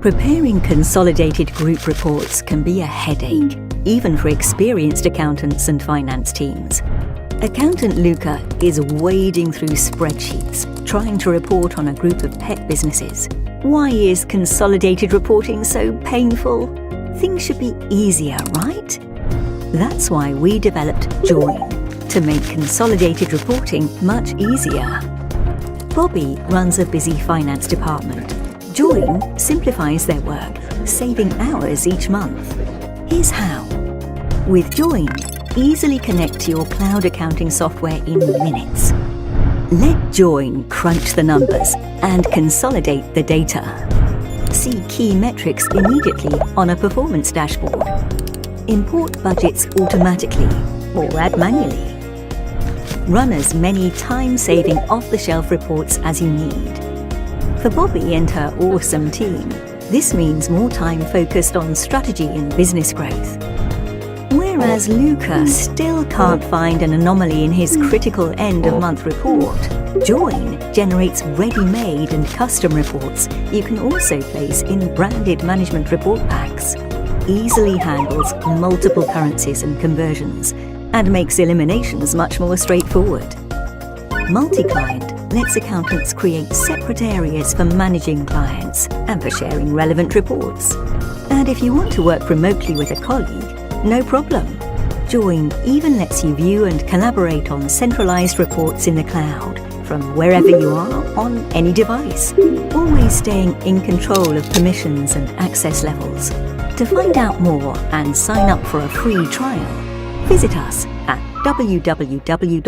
Preparing consolidated group reports can be a headache, even for experienced accountants and finance teams. Accountant Luca is wading through spreadsheets, trying to report on a group of pet businesses. Why is consolidated reporting so painful? Things should be easier, right? That's why we developed Join, to make consolidated reporting much easier. Bobby runs a busy finance department. Join simplifies their work, saving hours each month. Here's how. With Join, easily connect to your cloud accounting software in minutes. Let Join crunch the numbers and consolidate the data. See key metrics immediately on a performance dashboard. Import budgets automatically or add manually. Run as many time-saving off-the-shelf reports as you need. For Bobby and her awesome team, this means more time focused on strategy and business growth. Whereas Luca still can't find an anomaly in his critical end-of-month report, Join generates ready-made and custom reports you can also place in branded management report packs, easily handles multiple currencies and conversions, and makes eliminations much more straightforward. Multi-client lets accountants create separate areas for managing clients and for sharing relevant reports. And if you want to work remotely with a colleague, no problem. Join even lets you view and collaborate on centralized reports in the cloud from wherever you are on any device, always staying in control of permissions and access levels. To find out more and sign up for a free trial, visit us at www.join.co.